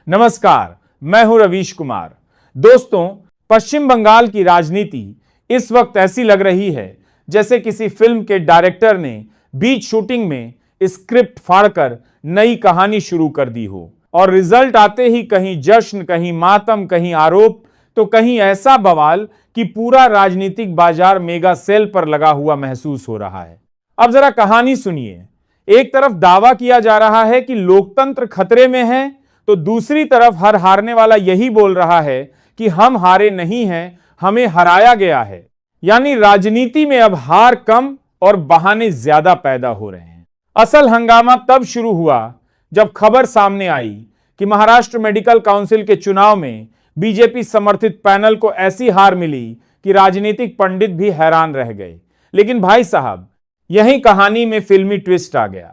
नमस्कार, मैं हूं रवीश कुमार। दोस्तों, पश्चिम बंगाल की राजनीति इस वक्त ऐसी लग रही है जैसे किसी फिल्म के डायरेक्टर ने बीच शूटिंग में स्क्रिप्ट फाड़कर नई कहानी शुरू कर दी हो और रिजल्ट आते ही कहीं जश्न, कहीं मातम, कहीं आरोप, तो कहीं ऐसा बवाल कि पूरा राजनीतिक बाजार मेगा सेल पर लगा हुआ महसूस हो रहा है। अब जरा कहानी सुनिए। एक तरफ दावा किया जा रहा है कि लोकतंत्र खतरे में है, तो दूसरी तरफ हर हारने वाला यही बोल रहा है कि हम हारे नहीं हैं, हमें हराया गया है। यानी राजनीति में अब हार कम और बहाने ज्यादा पैदा हो रहे हैं। असल हंगामा तब शुरू हुआ जब खबर सामने आई कि महाराष्ट्र मेडिकल काउंसिल के चुनाव में बीजेपी समर्थित पैनल को ऐसी हार मिली कि राजनीतिक पंडित भी हैरान रह गए। लेकिन भाई साहब, यही कहानी में फिल्मी ट्विस्ट आ गया।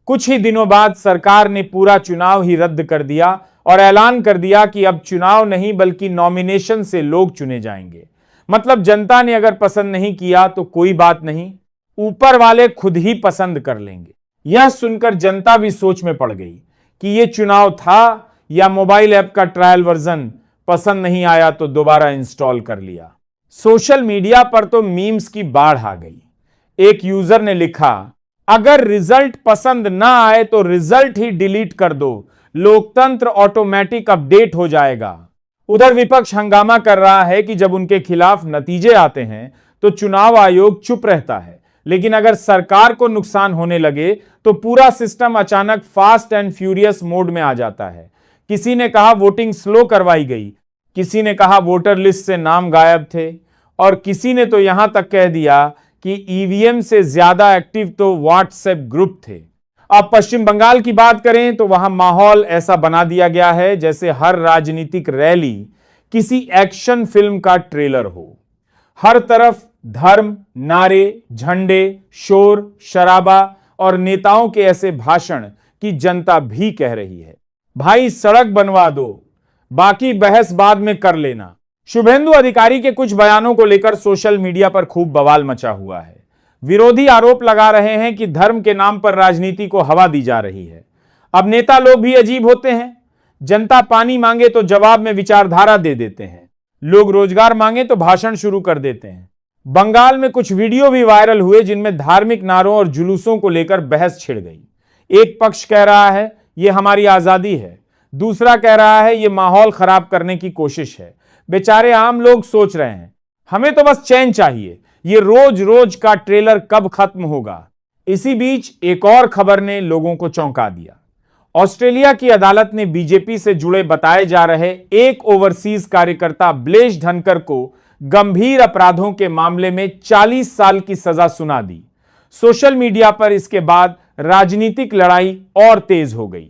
कुछ ही दिनों बाद सरकार ने पूरा चुनाव ही रद्द कर दिया और ऐलान कर दिया कि अब चुनाव नहीं बल्कि नॉमिनेशन से लोग चुने जाएंगे। मतलब जनता ने अगर पसंद नहीं किया तो कोई बात नहीं, ऊपर वाले खुद ही पसंद कर लेंगे। यह सुनकर जनता भी सोच में पड़ गई कि यह चुनाव था या मोबाइल ऐप का ट्रायल वर्जन, पसंद नहीं आया तो दोबारा इंस्टॉल कर लिया। सोशल मीडिया पर तो मीम्स की बाढ़ आ गई। एक यूजर ने लिखा, अगर रिजल्ट पसंद ना आए तो रिजल्ट ही डिलीट कर दो, लोकतंत्र ऑटोमेटिक अपडेट हो जाएगा। उधर विपक्ष हंगामा कर रहा है कि जब उनके खिलाफ नतीजे आते हैं तो चुनाव आयोग चुप रहता है, लेकिन अगर सरकार को नुकसान होने लगे तो पूरा सिस्टम अचानक फास्ट एंड फ्यूरियस मोड में आ जाता है। किसी ने कहा वोटिंग स्लो करवाई गई, किसी ने कहा वोटर लिस्ट से नाम गायब थे, और किसी ने तो यहां तक कह दिया कि ईवीएम से ज्यादा एक्टिव तो व्हाट्सएप ग्रुप थे। अब पश्चिम बंगाल की बात करें तो वहां माहौल ऐसा बना दिया गया है जैसे हर राजनीतिक रैली किसी एक्शन फिल्म का ट्रेलर हो। हर तरफ धर्म, नारे, झंडे, शोर, शराबा और नेताओं के ऐसे भाषण कि जनता भी कह रही है, भाई सड़क बनवा दो, बाकी बहस बाद में कर लेना। शुभेंदु अधिकारी के कुछ बयानों को लेकर सोशल मीडिया पर खूब बवाल मचा हुआ है। विरोधी आरोप लगा रहे हैं कि धर्म के नाम पर राजनीति को हवा दी जा रही है। अब नेता लोग भी अजीब होते हैं। जनता पानी मांगे तो जवाब में विचारधारा दे देते हैं, लोग रोजगार मांगे तो भाषण शुरू कर देते हैं। बंगाल में कुछ वीडियो भी वायरल हुए जिनमें धार्मिक नारों और जुलूसों को लेकर बहस छिड़ गई। एक पक्ष कह रहा है यह हमारी आजादी है, दूसरा कह रहा है यह माहौल खराब करने की कोशिश है। बेचारे आम लोग सोच रहे हैं हमें तो बस चैन चाहिए, ये रोज रोज का ट्रेलर कब खत्म होगा। इसी बीच एक और खबर ने लोगों को चौंका दिया। ऑस्ट्रेलिया की अदालत ने बीजेपी से जुड़े बताए जा रहे एक ओवरसीज कार्यकर्ता ब्लेश धनकर को गंभीर अपराधों के मामले में 40 साल की सजा सुना दी। सोशल मीडिया पर इसके बाद राजनीतिक लड़ाई और तेज हो गई।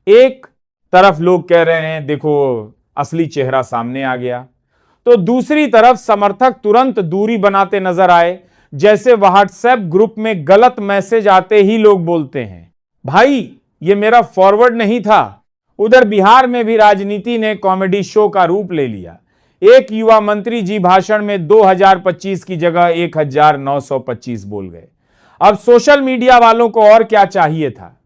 एक तरफ लोग कह रहे हैं देखो असली चेहरा सामने आ गया, तो दूसरी तरफ समर्थक तुरंत दूरी बनाते नजर आए, जैसे व्हाट्सएप ग्रुप में गलत मैसेज आते ही लोग बोलते हैं भाई ये मेरा फॉरवर्ड नहीं था। उधर बिहार में भी राजनीति ने कॉमेडी शो का रूप ले लिया। एक युवा मंत्री जी भाषण में 2025 की जगह 1925 बोल गए। अब सोशल मीडिया वालों को और क्या चाहिए था।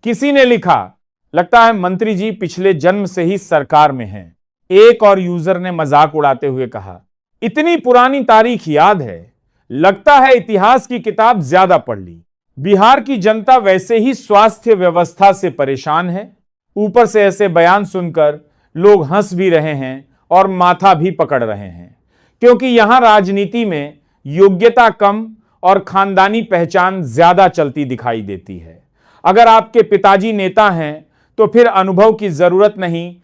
किसी ने लिखा, लगता है मंत्री जी पिछले जन्म से ही सरकार में हैं। एक और यूजर ने मजाक उड़ाते हुए कहा, इतनी पुरानी तारीख याद है, लगता है इतिहास की किताब ज्यादा पढ़ ली। बिहार की जनता वैसे ही स्वास्थ्य व्यवस्था से परेशान है, ऊपर से ऐसे बयान सुनकर लोग हंस भी रहे हैं और माथा भी पकड़ रहे हैं, क्योंकि यहां राजनीति में योग्यता कम और खानदानी पहचान ज्यादा चलती दिखाई देती है। अगर आपके पिताजी नेता हैं तो फिर अनुभव की जरूरत नहीं,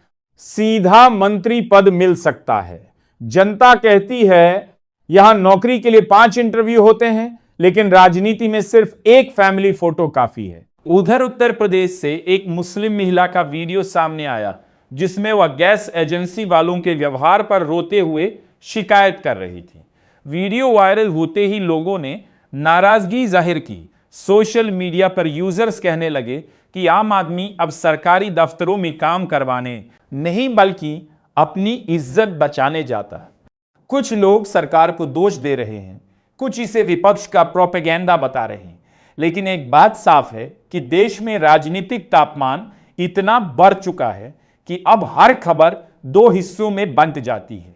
सीधा मंत्री पद मिल सकता है। जनता कहती है यहां नौकरी के लिए 5 इंटरव्यू होते हैं, लेकिन राजनीति में सिर्फ एक फैमिली फोटो काफी है। उधर उत्तर प्रदेश से एक मुस्लिम महिला का वीडियो सामने आया जिसमें वह गैस एजेंसी वालों के व्यवहार पर रोते हुए शिकायत कर रही थी। वीडियो वायरल होते ही लोगों ने नाराजगी जाहिर की। सोशल मीडिया पर यूजर्स कहने लगे कि आम आदमी अब सरकारी दफ्तरों में काम करवाने नहीं बल्कि अपनी इज्जत बचाने जाता है। कुछ लोग सरकार को दोष दे रहे हैं, कुछ इसे विपक्ष का प्रोपेगेंडा बता रहे हैं, लेकिन एक बात साफ है कि देश में राजनीतिक तापमान इतना बढ़ चुका है कि अब हर खबर दो हिस्सों में बंट जाती है।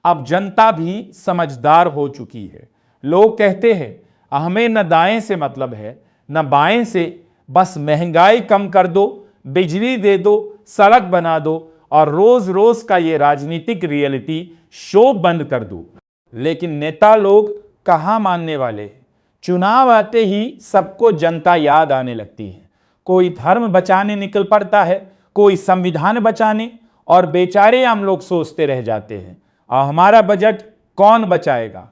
अब जनता भी समझदार हो चुकी है। लोग कहते हैं हमें न दाएं से मतलब है न बाएं से, बस महंगाई कम कर दो, बिजली दे दो, सड़क बना दो और रोज रोज का ये राजनीतिक रियलिटी शो बंद कर दो। लेकिन नेता लोग कहाँ मानने वाले हैं। चुनाव आते ही सबको जनता याद आने लगती है। कोई धर्म बचाने निकल पड़ता है, कोई संविधान बचाने, और बेचारे हम लोग सोचते रह जाते हैं हमारा बजट कौन बचाएगा।